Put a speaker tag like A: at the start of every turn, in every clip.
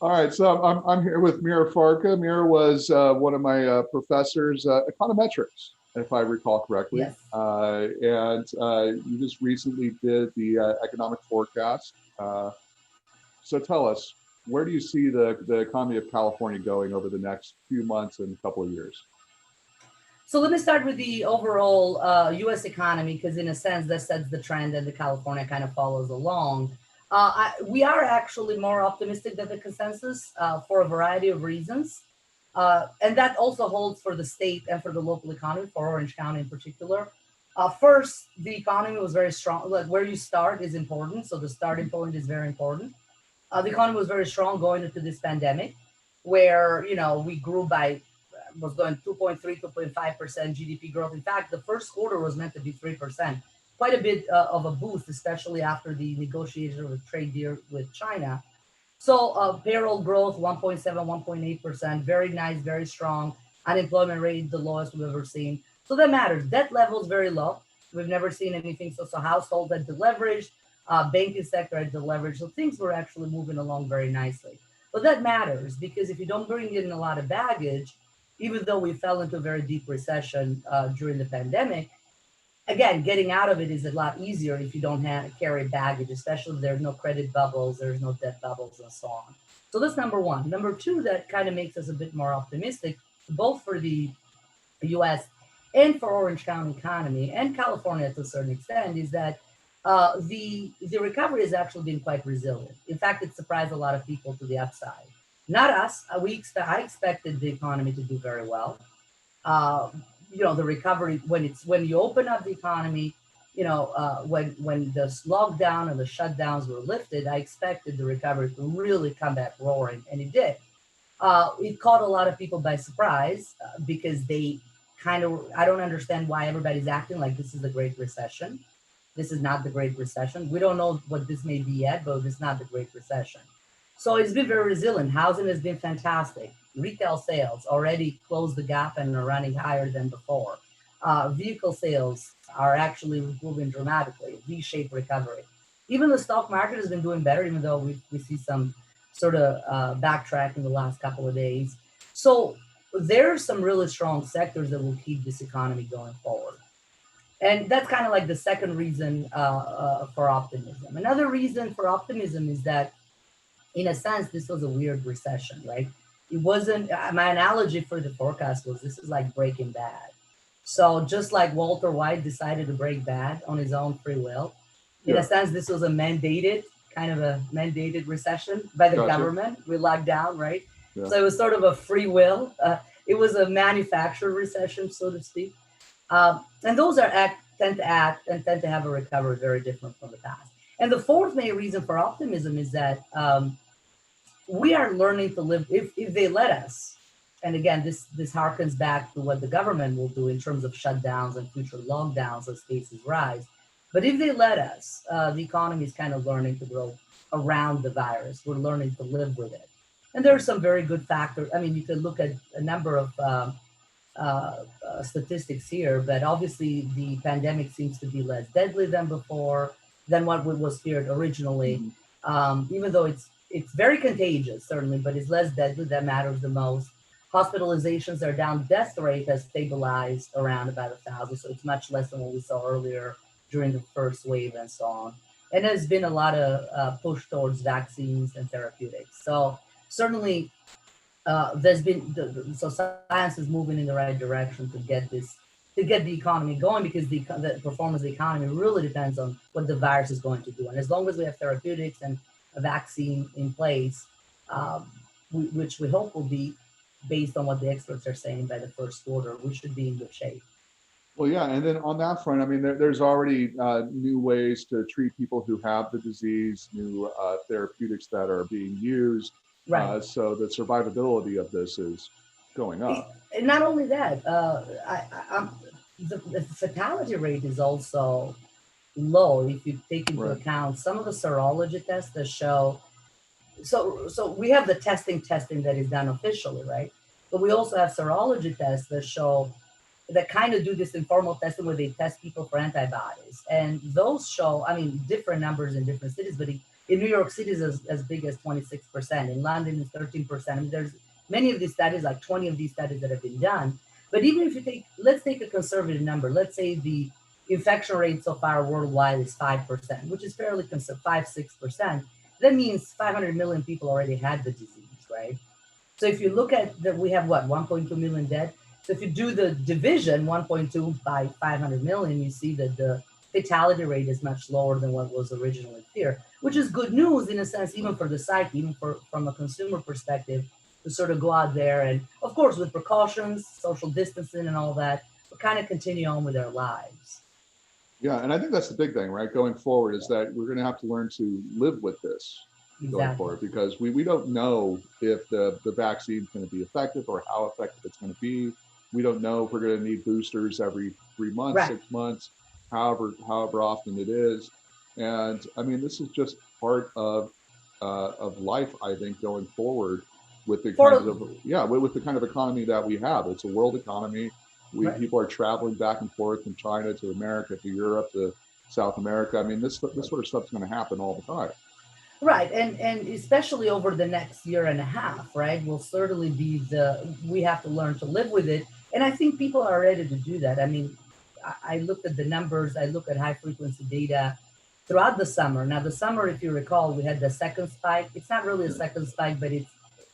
A: All right, so I'm here with Mira Farka. Mira was one of my professors, econometrics, if I recall correctly.
B: Yes.
A: And you just recently did the economic forecast. So tell us, where do you see the economy of California going over the next few months and couple of years?
B: So let me start with the overall U.S. economy, because in a sense that sets the trend, and the California kind of follows along. We are actually more optimistic than the consensus for a variety of reasons, and that also holds for the state and for the local economy, for Orange County in particular. First, the economy was very strong. Like, where you start is important, so the starting point is very important. The economy was very strong going into this pandemic, where we grew by was going 2.3, 2.5% GDP growth. In fact, the first quarter was meant to be 3%, quite a bit of a boost, especially after the negotiation of a trade deal with China. So payroll growth 1.7, 1.8%, very nice, very strong. Unemployment rate the lowest we've ever seen. So that matters. Debt levels very low. We've never seen anything. So household had deleveraged, banking sector had deleveraged. So things were actually moving along very nicely. But that matters because if you don't bring in a lot of baggage, even though we fell into a very deep recession during the pandemic, again, getting out of it is a lot easier if you don't carry baggage, especially if there's no credit bubbles, there's no debt bubbles, and so on. So that's number one. Number two, that kind of makes us a bit more optimistic, both for the U.S. and for Orange County economy and California to a certain extent, is that the recovery has actually been quite resilient. In fact, it surprised a lot of people to the upside. Not us. I expected the economy to do very well. uh, the recovery, when you open up the economy, when the lockdown and the shutdowns were lifted, I expected the recovery to really come back roaring, and it did. It caught a lot of people by surprise because they kind of, I don't understand why everybody's acting like this is the Great Recession. This is not the Great Recession. We don't know what this may be yet, but it's not the Great Recession. So it's been very resilient. Housing has been fantastic. Retail sales already closed the gap and are running higher than before. Vehicle sales are actually improving dramatically, V-shaped recovery. Even the stock market has been doing better, even though we see some sort of backtrack in the last couple of days. So there are some really strong sectors that will keep this economy going forward. And that's kind of like the second reason for optimism. Another reason for optimism is that, in a sense, this was a weird recession, right? It wasn't, my analogy for the forecast was this is like Breaking Bad. So just like Walter White decided to break bad on his own free will, in a
A: Yeah,
B: sense, this was a mandated, kind of a mandated recession by the
A: gotcha.
B: government. We locked down, right?
A: Yeah.
B: So it was sort of a free will. It was a manufactured recession, so to speak. And those tend to act and tend to have a recovery very different from the past. And the fourth main reason for optimism is that we are learning to live if they let us. And again, this harkens back to what the government will do in terms of shutdowns and future lockdowns as cases rise. But if they let us, the economy is kind of learning to grow around the virus. We're learning to live with it. And there are some very good factors. I mean, you could look at a number of statistics here, but obviously the pandemic seems to be less deadly than before, than what was feared originally.
A: Mhm.
B: Even though it's very contagious, certainly, but it's less deadly. That matters the most. Hospitalizations are down. Death rate has stabilized around about 1,000, so it's much less than what we saw earlier during the first wave and so on. And there's been a lot of push towards vaccines and therapeutics. So certainly there's been so science is moving in the right direction to get the economy going, because the performance of the economy really depends on what the virus is going to do. And as long as we have therapeutics and a vaccine in place, um, which we hope will be based on what the experts are saying by the first quarter, we should be in good shape.
A: Well, yeah, and then on that front, I mean, there's already new ways to treat people who have the disease, new therapeutics that are being used.
B: Right.
A: So the survivability of this is going
B: It,
A: up.
B: and not only that, the fatality rate is also low if you take into
A: Right.
B: account some of the serology tests that show. So we have the testing that is done officially, right? But we also have serology tests that show, that kind of do this informal testing where they test people for antibodies, and those show, I mean, different numbers in different cities, but In New York City is as big as 26%. In London is 13%. I mean, there's many of these studies, like 20 of these studies that have been done. But even if you take, let's take a conservative number. Let's say the infection rate so far worldwide is 5%, which is fairly conservative, 5-6%. That means 500 million people already had the disease, right? So if you look at that, we have what, 1.2 million dead. So if you do the division 1.2 by 500 million, you see that the fatality rate is much lower than what was originally feared, which is good news in a sense, even for the psyche, even from a consumer perspective, to sort of go out there and, of course, with precautions, social distancing and all that, but kind of continue on with their lives.
A: Yeah, and I think that's the big thing, right? Going forward is that we're going to have to learn to live with this going forward, because we don't know if the vaccine is going to be effective or how effective it's going to be. We don't know if we're going to need boosters every 3 months,
B: Right.
A: 6 months, however often it is. And I mean, this is just part of life, I think, going forward with the kind of with the kind of economy that we have. It's a world economy. People are traveling back and forth from China to America to Europe to South America. I mean, this sort of stuff's going to happen all the time.
B: Right, and especially over the next year and a half, right, will certainly be we have to learn to live with it. And I think people are ready to do that. I mean, I looked at the numbers, I look at high frequency data throughout the summer. Now, the summer, if you recall, we had the second spike. It's not really a second spike, but it's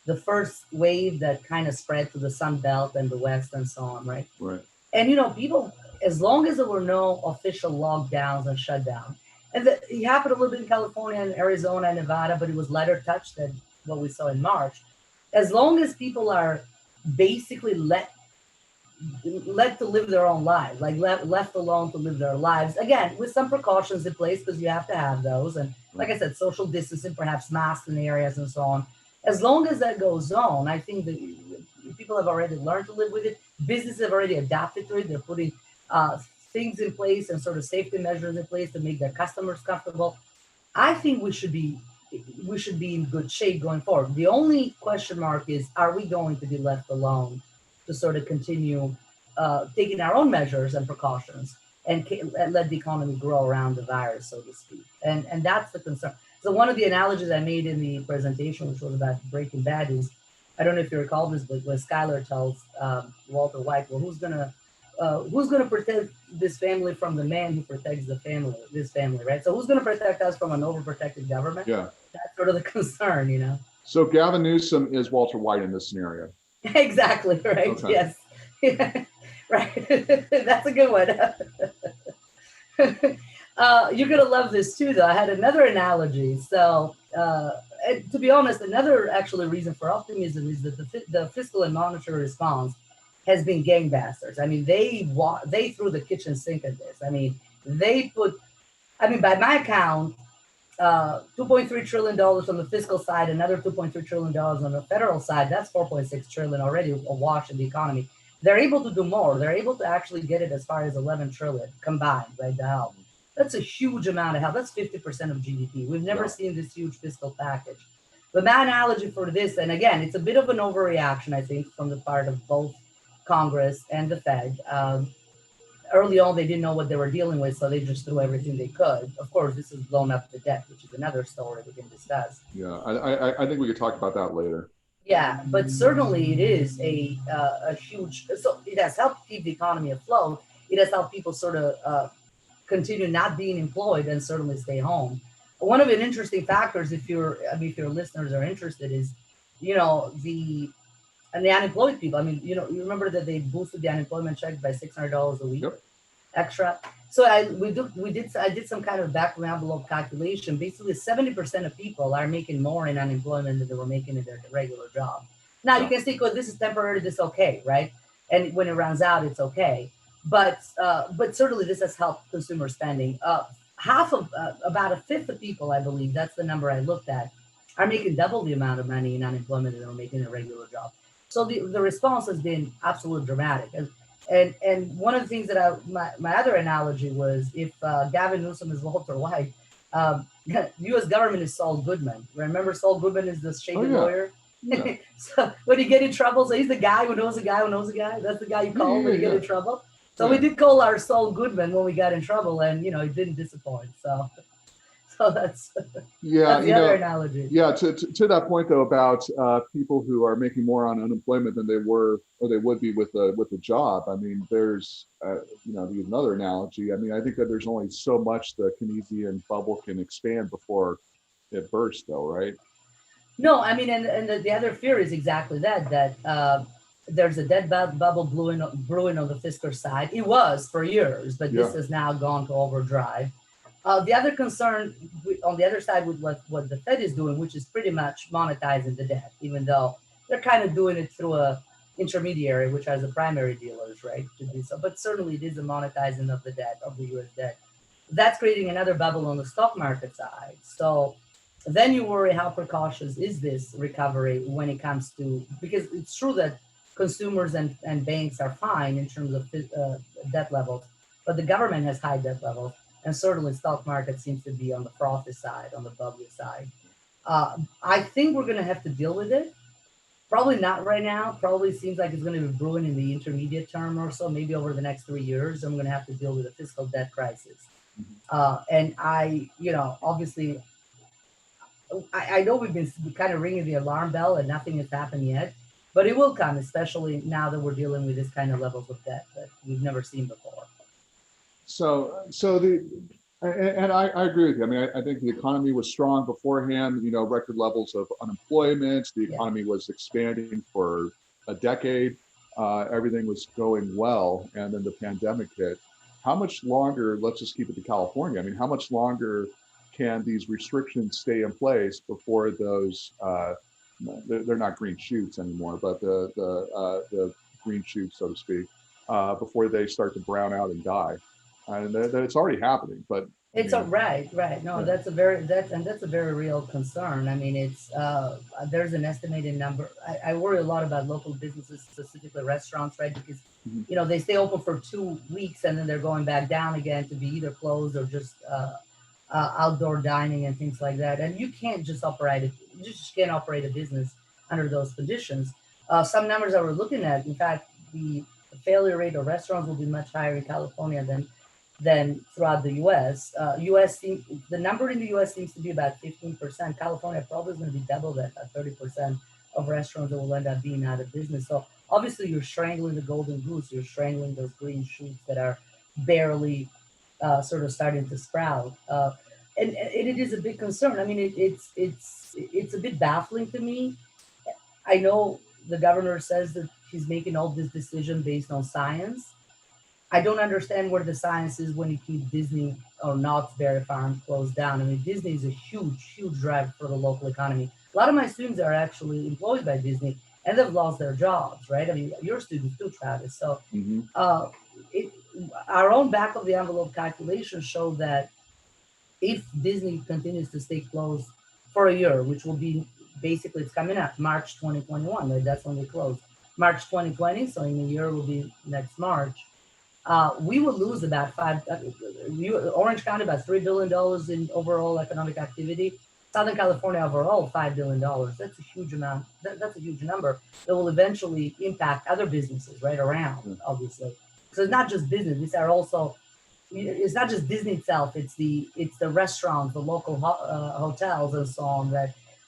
B: the first wave that kind of spread to the Sun Belt and the West and so on, right?
A: Right.
B: And, people, as long as there were no official lockdowns and shutdowns, and it happened a little bit in California and Arizona and Nevada, but it was lighter touch than what we saw in March. As long as people are basically let to live their own lives, like left alone to live their lives, again, with some precautions in place, because you have to have those. And like I said, social distancing, perhaps masks in the areas and so on. As long as that goes on, I think that people have already learned to live with it. Businesses have already adapted to it. They're putting things in place and sort of safety measures in place to make their customers comfortable. I think we should be in good shape going forward. The only question mark is, are we going to be left alone to sort of continue taking our own measures and precautions and let the economy grow around the virus, so to speak? And that's the concern. So one of the analogies I made in the presentation, which was about Breaking Bad, is, I don't know if you recall this, but when Skyler tells Walter White, well, who's gonna protect this family from the man who protects this family, right? So who's gonna protect us from an overprotected government?
A: Yeah.
B: That's sort of the concern,
A: So Gavin Newsom is Walter White in this scenario.
B: Exactly, right, okay. Yes. Right, that's a good one. You're gonna love this too, though. I had another analogy. So to be honest, another actually reason for optimism is that the fiscal and monetary response has been gangbusters. I mean, they threw the kitchen sink at this. I mean, by my account, $2.3 trillion on the fiscal side, another $2.3 trillion on the federal side. That's $4.6 trillion already awash in the economy. They're able to do more. They're able to actually get it as far as 11 trillion combined, right, to help. That's a huge amount of help. That's 50% of GDP. We've never seen this huge fiscal package. But my analogy for this, and again, it's a bit of an overreaction, I think, from the part of both Congress and the Fed. Early on, they didn't know what they were dealing with, so they just threw everything they could. Of course, this has blown up the debt, which is another story we can discuss.
A: Yeah, I think we could talk about that later.
B: Yeah, but certainly it is a huge, so it has helped keep the economy afloat. It has helped people sort of continue not being employed and certainly stay home. One of the interesting factors, if your listeners are interested, is, the unemployed people. I mean, you remember that they boosted the unemployment check by $600 a week extra. So I did some kind of back of the envelope calculation. Basically, 70% of people are making more in unemployment than they were making in their regular job. Now you can say, "Well, this is temporary. This is okay, right? And when it runs out, it's okay." But certainly this has helped consumer spending. About a fifth of people, I believe, that's the number I looked at, are making double the amount of money in unemployment than they were making in a regular job. So the response has been absolutely dramatic. And one of the things that my other analogy was, if Gavin Newsom is Walter White, U.S. government is Saul Goodman. Remember, Saul Goodman is the shady lawyer. Yeah. So when you get in trouble, so he's the guy who knows a guy who knows a guy. That's the guy you call when you get in trouble. So we did call our Saul Goodman when we got in trouble, and it didn't disappoint. So So that's
A: Yeah,
B: that's the other analogy.
A: yeah. To that point though about people who are making more on unemployment than they were or they would be with a job. I mean, there's to use another analogy. I mean, I think that there's only so much the Keynesian bubble can expand before it bursts, though, right?
B: No, I mean, and the other fear is exactly that, there's a dead bubble brewing on the fiscal side. It was for years, but this
A: Yeah.
B: has now gone to overdrive. The other concern on the other side with what the Fed is doing, which is pretty much monetizing the debt, even though they're kind of doing it through a intermediary, which are the primary dealers, right, to do so. But certainly it is a monetizing of the debt, of the U.S. debt. That's creating another bubble on the stock market side. So then you worry, how precautious is this recovery when it comes to, because it's true that consumers and banks are fine in terms of debt levels, but the government has high debt levels, and certainly stock market seems to be on the frothy side, on the bubbly side. I think we're going to have to deal with it. Probably not right now. Probably seems like it's going to be brewing in the intermediate term or so, maybe over the next 3 years. I'm going to have to deal with a fiscal debt crisis. And obviously, I know we've been kind of ringing the alarm bell and nothing has happened yet, but it will come, especially now that we're dealing with this kind of levels of debt that we've never seen before.
A: And I agree with you. I mean, I think the economy was strong beforehand. Record levels of unemployment. The
B: Yeah.
A: economy was expanding for a decade. Everything was going well, and then the pandemic hit. How much longer? Let's just keep it to California. I mean, how much longer can these restrictions stay in place before those? They're not green shoots anymore, but the green shoots, so to speak, before they start to brown out and die. And it's already happening, but I
B: It's a
A: mean,
B: right. No,
A: yeah.
B: that's a very real concern. I mean, it's there's an estimated number. I worry a lot about local businesses, specifically restaurants, right? Because
A: Mhm.
B: they stay open for 2 weeks and then they're going back down again to be either closed or just outdoor dining and things like that. And you can't just operate it. You just can't operate a business under those conditions. Some numbers that we're looking at, in fact, the failure rate of restaurants will be much higher in California than throughout the U.S. The number in the U.S. seems to be about 15%. California probably is going to be double that, at 30% of restaurants that will end up being out of business. So obviously, you're strangling the golden goose. You're strangling those green shoots that are barely sort of starting to sprout. And it is a big concern. I mean, it's a bit baffling to me. I know the governor says that he's making all this decision based on science. I don't understand where the science is when you keep Disney or Knott's Berry Farm closed down. I mean, Disney is a huge driver for the local economy. A lot of my students are actually employed by Disney and they've lost their jobs, right? I mean, your students too, Travis. So,
A: Mm-hmm.
B: uh, it, our own back of the envelope calculations show that if Disney continues to stay closed for a year, which will be basically, it's coming up March 2021, right? That's when they close. March 2020, so in a year will be next March. We will lose about Orange County about $3 billion in overall economic activity. Southern California overall $5 billion. That's a huge amount. That's a huge number that will eventually impact other businesses right around, obviously. So it's not just business. These are also, it's not just Disney itself. It's the restaurants, the local hotels, and so on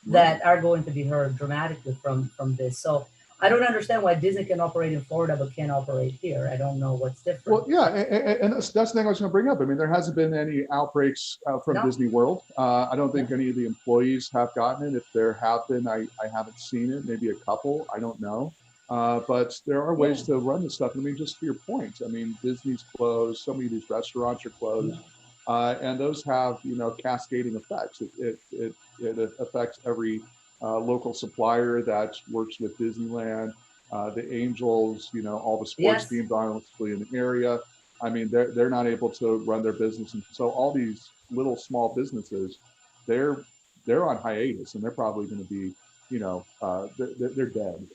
B: that are going to be hurt dramatically from this. So I don't understand why Disney can operate in Florida but can't operate here. I don't know what's different.
A: Well, yeah, and that's the thing I was going to bring up. I mean, there hasn't been any outbreaks from
B: No.
A: Disney World. I don't think any of the employees have gotten it. If there have been, I haven't seen it. Maybe a couple. I don't know. But there are ways to run this stuff. I mean, just to your point, I mean, Disney's closed. So many of these restaurants are closed, and those have cascading effects. It affects every local supplier that works with Disneyland. The Angels, all the sports teams obviously in the area. I mean, they're not able to run their business, and so all these little small businesses, they're on hiatus, and they're probably going to be, they're dead.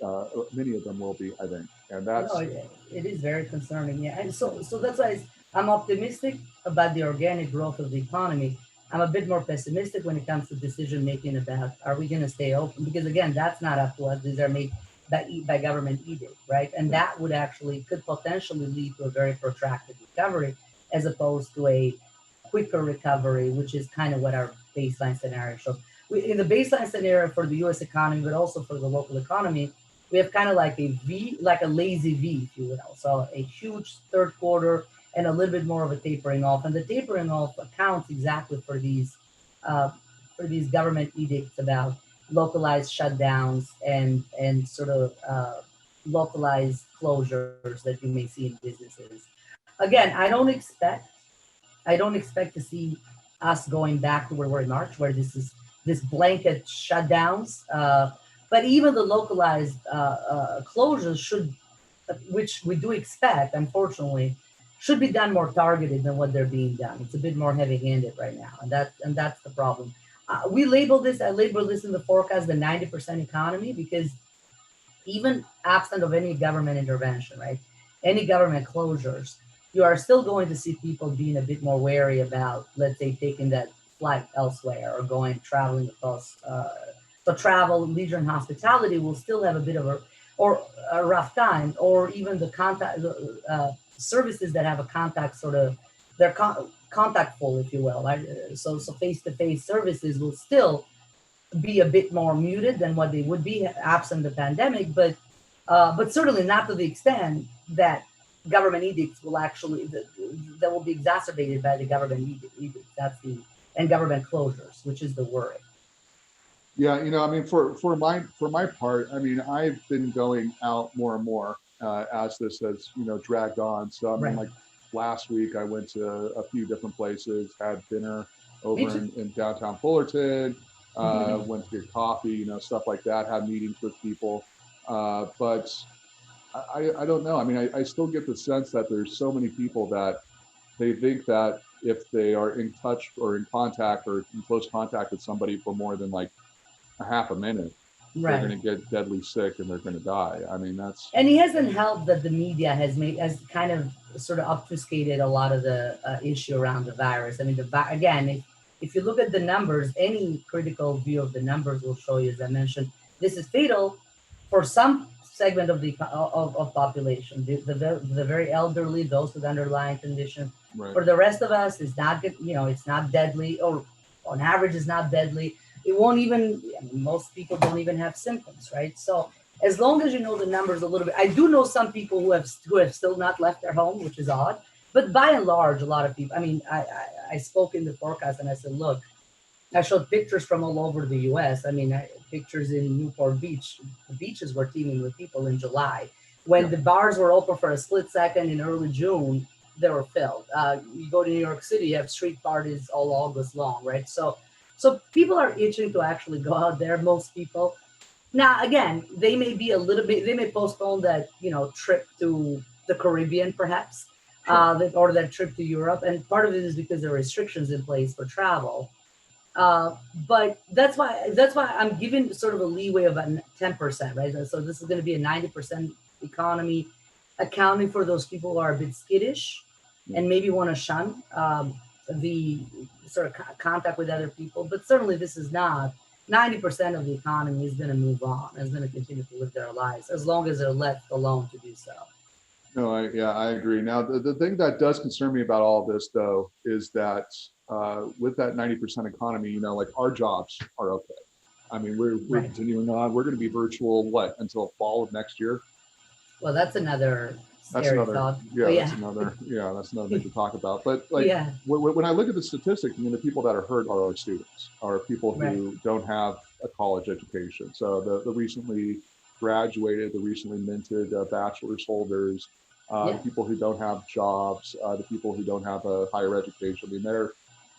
A: Many of them will be, I think, and that's.
B: No, it is very concerning. Yeah, and so that's why I'm optimistic about the organic growth of the economy. I'm a bit more pessimistic when it comes to decision making about are we going to stay open, because again, that's not up to us. These are made by government edict, right? And that would actually could potentially lead to a very protracted recovery as opposed to a quicker recovery, which is kind of what our baseline scenario shows. In the baseline scenario for the U.S. economy, but also for the local economy, we have kind of like a V, like a lazy V, if you will. So a huge third quarter and a little bit more of a tapering off. And the tapering off accounts exactly uh, for these government edicts about localized shutdowns and sort of localized closures that you may see in businesses. Again, I don't expect to see us going back to where we're in March, where this blanket shutdowns. But even the localized closures should, which we do expect, unfortunately, should be done more targeted than what they're being done. It's a bit more heavy-handed right now, and that's the problem. I label this in the forecast the 90% economy because even absent of any government intervention, right? Any government closures, you are still going to see people being a bit more wary about, let's say, taking that flight elsewhere or traveling across. So travel, leisure, and hospitality will still have a bit of a rough time, or even the contact services that have a contact sort of they're contactful, if you will. Right? So face-to-face services will still be a bit more muted than what they would be absent the pandemic, but certainly not to the extent that government edicts will actually that will be exacerbated by the government edicts. And government closures, which is the worry.
A: Yeah, I mean, for my part, I mean, I've been going out more and more as this has dragged on. So I mean,
B: Right.
A: like last week, I went to a few different places, had dinner over in downtown Fullerton, went to get coffee, stuff like that. Had meetings with people, but I don't know. I mean, I still get the sense that there's so many people that they think that if they are in touch or in contact or in close contact with somebody for more than like a half a minute, they're
B: Right.
A: going to get deadly sick and they're going to die. I mean, that's
B: And it hasn't helped that the media has kind of sort of obfuscated a lot of the issue around the virus. I mean, again, if you look at the numbers, any critical view of the numbers will show you, as I mentioned, this is fatal for some segment of the of population, the very elderly, those with underlying conditions.
A: right.
B: For the rest of us, it's not good. It's not deadly, or on average, it's not deadly. It won't even. I mean, most people don't even have symptoms, right? So as long as you know the numbers a little bit, I do know some people who have still not left their home, which is odd. But by and large, a lot of people. I mean, I spoke in the forecast and I said, look, I showed pictures from all over the U.S. I mean, pictures in Newport Beach. The beaches were teeming with people in July. When the bars were open for a split second in early June, they were filled. You go to New York City, you have street parties all August long, right? So people are itching to actually go out there. Most people. Now, again, they may be a little bit. They may postpone that trip to the Caribbean, perhaps, or that trip to Europe. And part of it is because there are restrictions in place for travel. But that's why I'm giving sort of a leeway of about 10%, right? So this is going to be a 90% economy, accounting for those people who are a bit skittish and maybe want to shun the sort of contact with other people. But certainly, this is not 90% of the economy is going to move on, is going to continue to live their lives as long as they're left alone to do so.
A: No, I agree. Now, the thing that does concern me about all of this, though, is that with that 90% economy, like our jobs are okay. I mean, we're continuing on. We're going to be virtual, until fall of next year?
B: Well, that's another
A: That's
B: scary
A: another,
B: thought.
A: that's another thing to talk about. But like, when I look at the statistics, I mean, the people that are hurt are our students, are people who don't have a college education. So the recently graduated, the recently minted bachelor's holders, the people who don't have jobs, the people who don't have a higher education. I mean,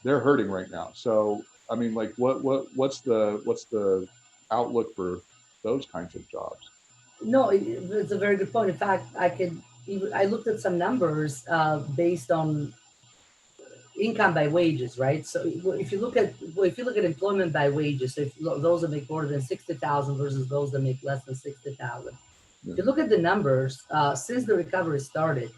A: they're hurting right now. So I mean, like, what's the outlook for those kinds of jobs?
B: No, it's a very good point. In fact, I looked at some numbers based on income by wages, right? So if you look at employment by wages, so if those that make more than 60,000 versus those that make less than 60,000, if you look at the numbers since the recovery started,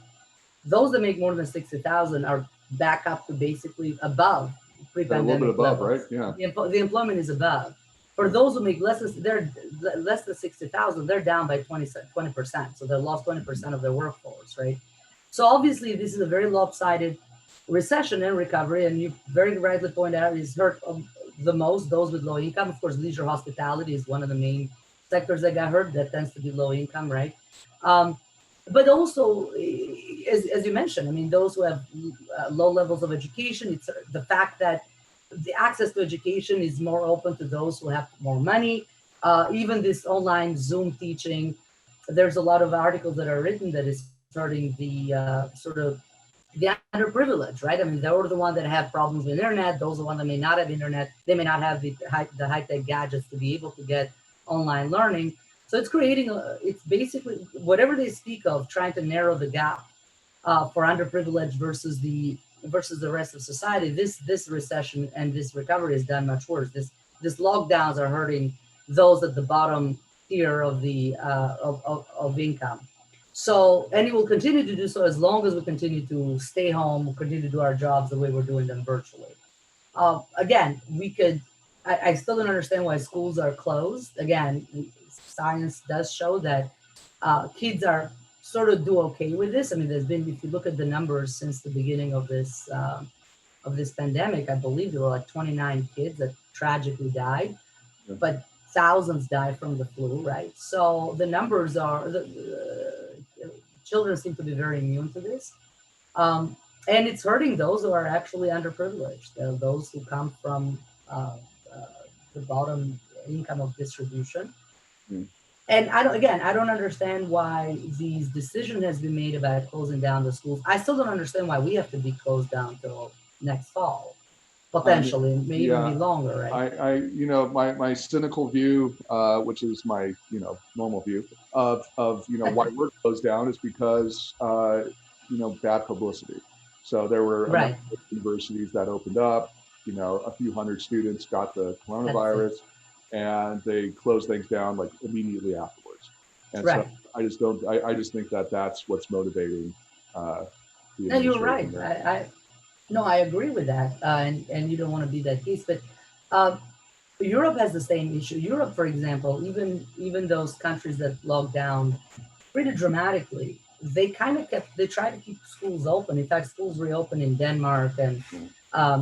B: those that make more than 60,000 are back up to basically above pre-pandemic
A: a little bit above,
B: levels.
A: right? Yeah.
B: The employment is above. For those who make less than 60,000, they're down by 20%. So they lost 20% of their workforce, right? So obviously, this is a very lopsided recession and recovery, and you very rightly point out it's hurt the most, those with low income. Of course, leisure hospitality is one of the main sectors that got hurt. That tends to be low income, right? Um, but also, as you mentioned, I mean, those who have low levels of education, it's the fact that the access to education is more open to those who have more money. Even this online Zoom teaching, there's a lot of articles that are written that is hurting the sort of the underprivileged, right? I mean, they're the one that have problems with internet. Those are the ones that may not have internet. They may not have the high tech gadgets to be able to get online learning. So it's creating it's basically whatever they speak of, trying to narrow the gap for underprivileged versus the rest of society. This recession and this recovery is done much worse. This lockdowns are hurting those at the bottom tier of the of income. So, and it will continue to do so as long as we continue to stay home, continue to do our jobs the way we're doing them virtually. Again, we could. I still don't understand why schools are closed. Again, science does show that kids are sort of do okay with this. I mean, there's been, if you look at the numbers since the beginning of this pandemic, I believe there were like 29 kids that tragically died,
A: Yeah.
B: but thousands died from the flu, right? So the numbers are children seem to be very immune to this. Um, and it's hurting those who are actually underprivileged, those who come from uh, uh, the bottom income of distribution.
A: Mm.
B: And I don't understand why these decision has been made about closing down the schools. I still don't understand why we have to be closed down till next fall,
A: I mean,
B: potentially, may even be
A: yeah,
B: longer, right?
A: my cynical view, which is my, normal view of why we're closed down is because, bad publicity. So there were a number
B: Right.
A: of universities that opened up, a few hundred students got the
B: That's it.
A: coronavirus and they closed things down like immediately afterwards. And so
B: Right.
A: I just don't, I just think that that's what's motivating, uh, the
B: No, you're
A: administration
B: right.
A: there.
B: No, I agree with that, and you don't want to be that case. But uh, Europe has the same issue. Europe, for example, even those countries that locked down pretty dramatically, they try to keep schools open. In fact, schools reopened in Denmark and
A: Yeah.
B: um,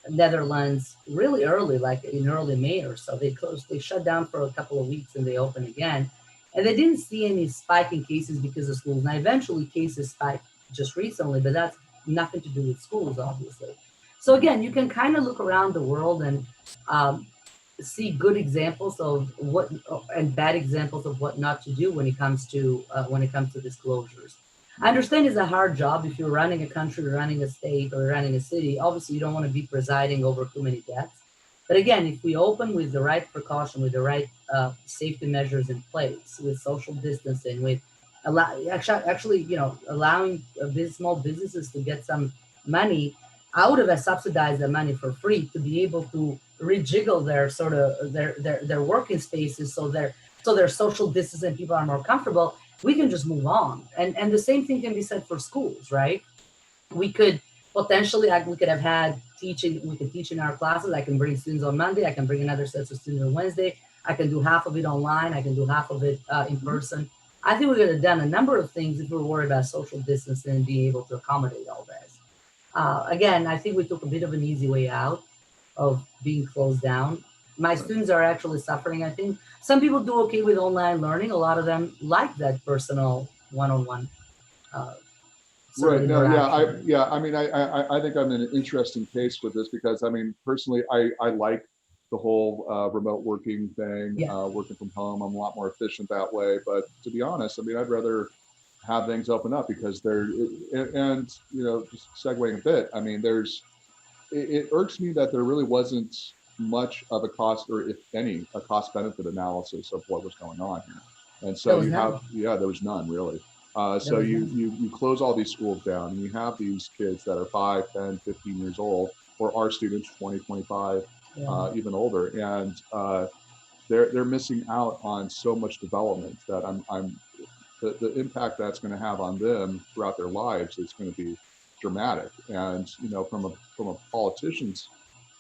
B: Netherlands really early, like in early May or so. They shut down for a couple of weeks and they opened again. And they didn't see any spike in cases because of schools. Now, eventually, cases spiked just recently, but that's nothing to do with schools, obviously. So
A: Mhm.
B: again, you can kind of look around the world and um, see good examples of what and bad examples of what not to do when it comes to disclosures. I
A: Mhm.
B: understand it's a hard job if you're running a country, running a state, or running a city. Obviously, you don't want to be presiding over too many deaths. But again, if we open with the right precaution, with the right safety measures in place, with social distancing, with actually, allowing small businesses to get some money, I would have subsidized the money for free to be able to rejiggle their sort of their working spaces so their social distancing people are more comfortable. We can just move on, and the same thing can be said for schools, right? We could potentially, like, we could have had teaching. We could teach in our classes. I can bring students on Monday. I can bring another set of students on Wednesday. I can do half of it online. I can do half of it in
A: Mhm.
B: person. I think we could have done a number of things if we were worried about social distancing and being able to accommodate all this. Again, I think we took a bit of an easy way out of being closed down. My
A: Right.
B: students are actually suffering. I think some people do okay with online learning. A lot of them like that personal one-on-one uh, sort of
A: Right. No, yeah,
B: interaction.
A: I mean, I think I'm in an interesting case with this because I mean, personally, I like the whole remote working thing,
B: Yeah,
A: working from home. I'm a lot more efficient that way. But to be honest, I mean, I'd rather have things open up because and just segueing a bit. I mean, it irks me that there really wasn't much of a cost, or if any, a cost benefit analysis of what was going on here. And so
B: there was
A: you have,
B: none.
A: yeah, there was none really.
B: There
A: So
B: was
A: you,
B: none.
A: you you close all these schools down, and you have these kids that are 5, 10, 15 years old, or our students 20, 25,
B: Yeah.
A: even older, and they're missing out on so much development that I'm the impact that's going to have on them throughout their lives is going to be dramatic. And from a politician's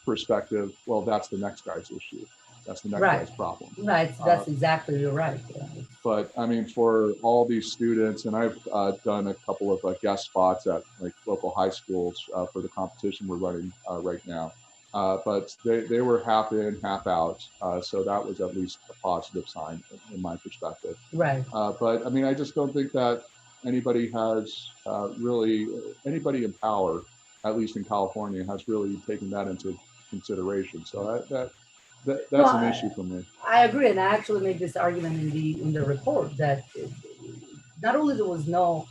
A: perspective, well, that's the next guy's issue. That's the next
B: Right.
A: guy's problem.
B: Right.
A: Uh,
B: That's exactly, you're right. Yeah.
A: but I mean, for all these students, and I've done a couple of guest spots at like local high schools for the competition we're running right now. but they were half in, half out. So that was at least a positive sign in my perspective.
B: Right.
A: But I mean, I just don't think that anybody has anybody in power, at least in California, has really taken that into consideration. So
B: No,
A: that's an issue for me.
B: I agree, and I actually make this argument in the report that not only there was no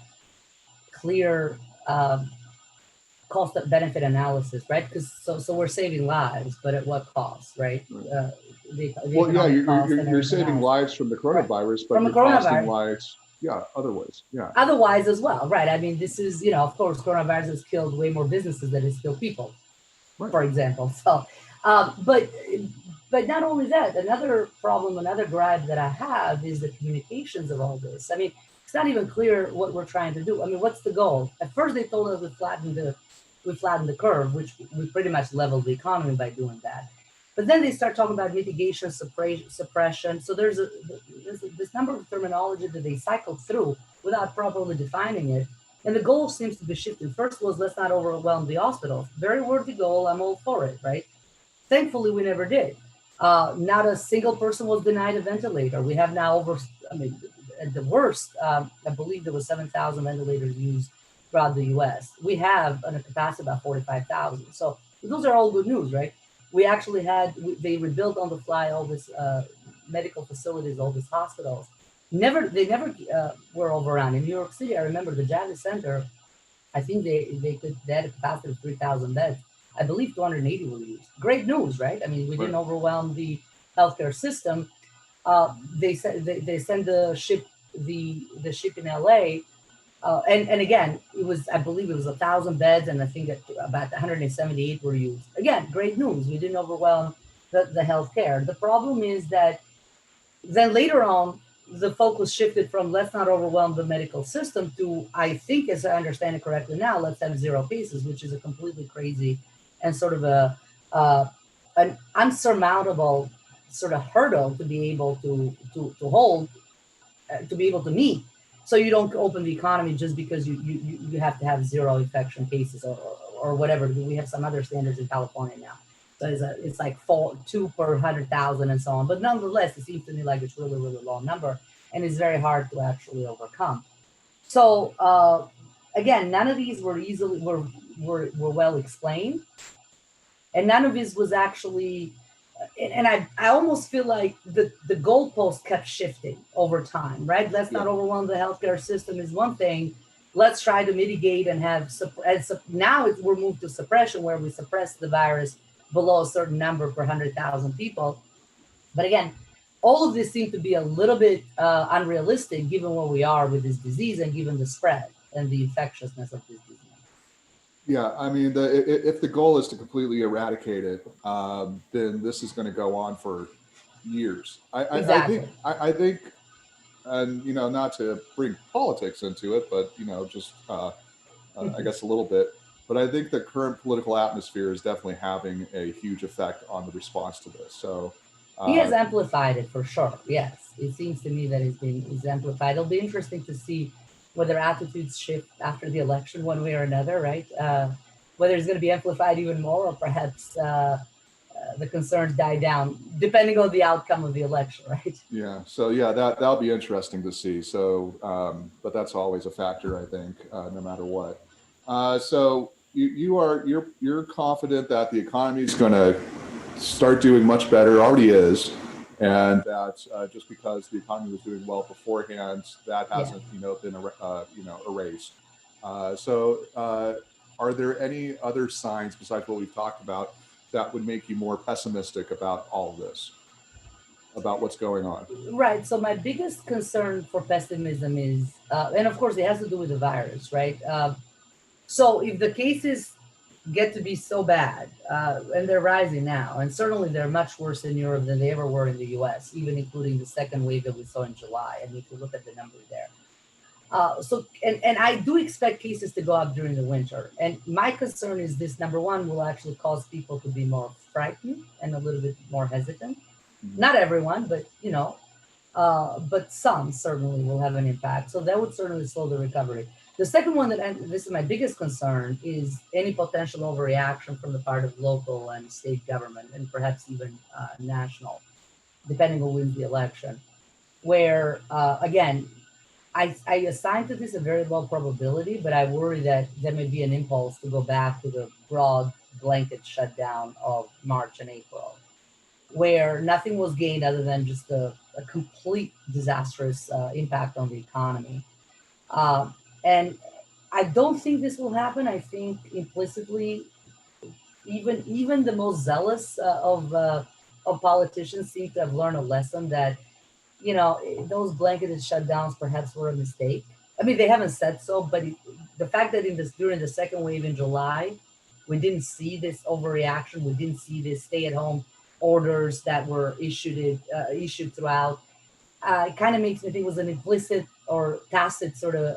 B: clear cost benefit analysis, right? Because so we're saving lives, but at what cost, right?
A: Right.
B: The
A: Well, yeah,
B: economic cost and
A: you're
B: everything
A: saving
B: else,
A: lives from the
B: right?
A: coronavirus, but
B: From the
A: you're costing
B: coronavirus,
A: lives, yeah, other ways. Yeah,
B: otherwise as well, right? I mean, this is, of course, coronavirus has killed way more businesses than it's killed people,
A: right.
B: for example. So, but not only that, another problem, another gripe that I have is the communications of all this. I mean, it's not even clear what we're trying to do. I mean, what's the goal? At first, they told us we flattened the curve, which we pretty much leveled the economy by doing that. But then they start talking about mitigation, suppression. So there's this number of terminology that they cycled through without properly defining it. And the goal seems to be shifting. First was let's not overwhelm the hospitals. Very worthy goal. I'm all for it, right? Thankfully, we never did. Not a single person was denied a ventilator. We have now I mean, at the worst, I believe there was 7,000 ventilators used throughout the U.S. We have a capacity about 45,000. So those are all good news, right? We actually they rebuilt on the fly all this medical facilities, all these hospitals. They never were overrun. In New York City, I remember the Javits Center, I think they had a capacity of 3,000 beds. I believe 280 were used. Great news, right? I mean, we didn't
A: Right.
B: overwhelm the healthcare system. They said they sent the ship in LA, and again, it was, I believe it was 1,000 beds, and I think that about 178 were used. Again, great news. We didn't overwhelm the healthcare. The problem is that then later on, the focus shifted from let's not overwhelm the medical system to, I think, as I understand it correctly now, let's have zero cases, which is a completely crazy and sort of uh, an unsurmountable sort of hurdle to be able to hold, to be able to meet. So you don't open the economy just because you have to have zero infection cases or whatever. We have some other standards in California now. So it's like 2 per 100,000 and so on. But nonetheless, it seems to me like it's really, really low number, and it's very hard to actually overcome. So again, none of these were well explained, and none of this was actually. And I almost feel like the goalpost kept shifting over time, right? Let's
A: Yeah.
B: not overwhelm the healthcare system is one thing. Let's try to mitigate and have now we're moved to suppression where we suppress the virus below a certain number per 100,000 people. But again, all of this seemed to be a little bit unrealistic given where we are with this disease and given the spread and the infectiousness of this disease.
A: Yeah, I mean, if the goal is to completely eradicate it, then this is going to go on for years.
B: Exactly.
A: I think, and not to bring politics into it, but just I guess a little bit. But I think the current political atmosphere is definitely having a huge effect on the response to this. So,
B: He has
A: uh,
B: amplified it for sure. Yes, it seems to me that it's amplified. It'll be interesting to see whether attitudes shift after the election, one way or another, right? Whether it's going to be amplified even more, or perhaps the concerns die down, depending on the outcome of the election, right?
A: yeah, so yeah, that'll be interesting to see. So, but that's always a factor, I think, no matter what. So you're confident that the economy is going to start doing much better, already is, and that just because the economy was doing well beforehand, that
B: Yeah.
A: hasn't been erased. So, are there any other signs besides what we've talked about that would make you more pessimistic about all of this, about what's going on?
B: Right. So my biggest concern for pessimism is, and of course, it has to do with the virus, right? So if the cases get to be so bad, and they're rising now, and certainly they're much worse in Europe than they ever were in the U.S., even including the second wave that we saw in July. And if you look at the numbers there, and I do expect cases to go up during the winter. And my concern is this: number one, will actually cause people to be more frightened and a little bit more hesitant.
A: Mhm.
B: Not everyone, but but some certainly will have an impact. So that would certainly slow the recovery. The second one and this is my biggest concern, is any potential overreaction from the part of local and state government, and perhaps even national, depending on who wins the election. Where again, I assign to this a very low probability, but I worry that there may be an impulse to go back to the broad blanket shutdown of March and April, where nothing was gained other than just a complete disastrous impact on the economy. And I don't think this will happen. I think implicitly, even the most zealous of politicians seem to have learned a lesson that, those blanketed shutdowns perhaps were a mistake. I mean, they haven't said so, but the fact that during the second wave in July, we didn't see this overreaction, we didn't see this stay-at-home orders that were issued throughout. It kind of makes me think it was an implicit or tacit sort of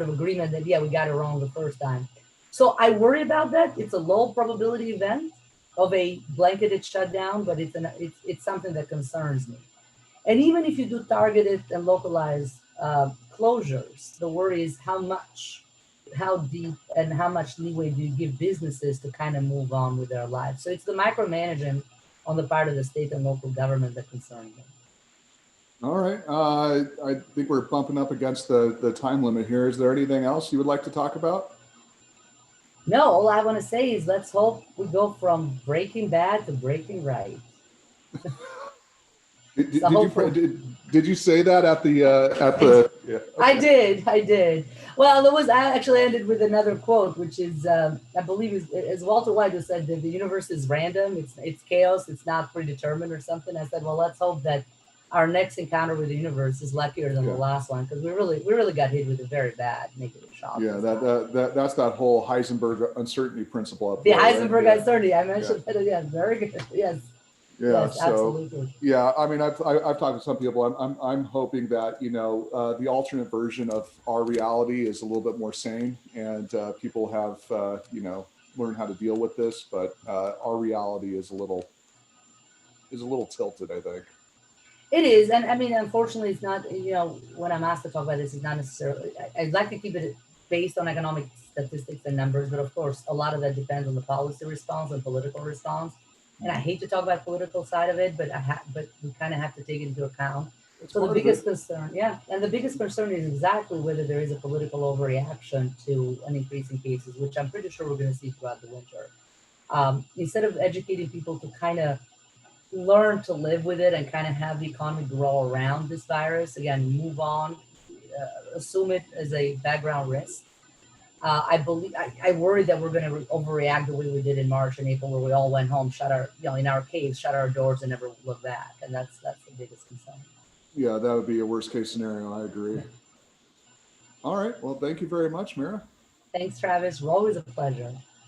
B: agreement that, yeah, we got it wrong the first time. So I worry about that. It's a low probability event of a blanketed shutdown, but it's something that concerns me. And even if you do targeted and localized closures, the worry is how deep, and how much leeway do you give businesses to kind of move on with their lives? So it's the micromanagement on the part of the state and local government that concerns me.
A: All right. I think we're bumping up against the time limit here. Is there anything else you would like to talk about?
B: No, all I want to say is let's hope we go from breaking bad to breaking right.
A: Did you say that at the yeah,
B: okay. I did. Well, I actually ended with another quote, which is I believe is Walter White, who said that the universe is random, it's chaos, it's not predetermined or something. I said, well, let's hope that our next encounter with the universe is luckier than the last one, because we really got hit with a very bad negative shock.
A: Yeah, that's that whole Heisenberg uncertainty principle up
B: the
A: there.
B: Heisenberg right? Uncertainty. I mentioned that. Yeah, very good. Yes.
A: Yeah,
B: yes,
A: so
B: absolutely.
A: Yeah, I mean, I've talked to some people. I'm hoping that the alternate version of our reality is a little bit more sane, and people have learned how to deal with this. But our reality is a little tilted, I think.
B: It is, and I mean, unfortunately, it's not. When I'm asked to talk about this, it's not necessarily. I'd like to keep it based on economic statistics and numbers, but of course, a lot of that depends on the policy response and political response. And I hate to talk about political side of it, but but we kind of have to take it into account. So the biggest concern, and the biggest concern is exactly whether there is a political overreaction to an increase in cases, which I'm pretty sure we're going to see throughout the winter. Instead of educating people to kind of learn to live with it and kind of have the economy grow around this virus, again, move on, assume it as a background risk. I worry that we're going to overreact the way we did in March and April, where we all went home, in our caves, shut our doors, and never look back. And that's the biggest concern.
A: Yeah, that would be a worst case scenario. I agree. All right. Well, thank you very much, Mira.
B: Thanks, Travis. Always a pleasure.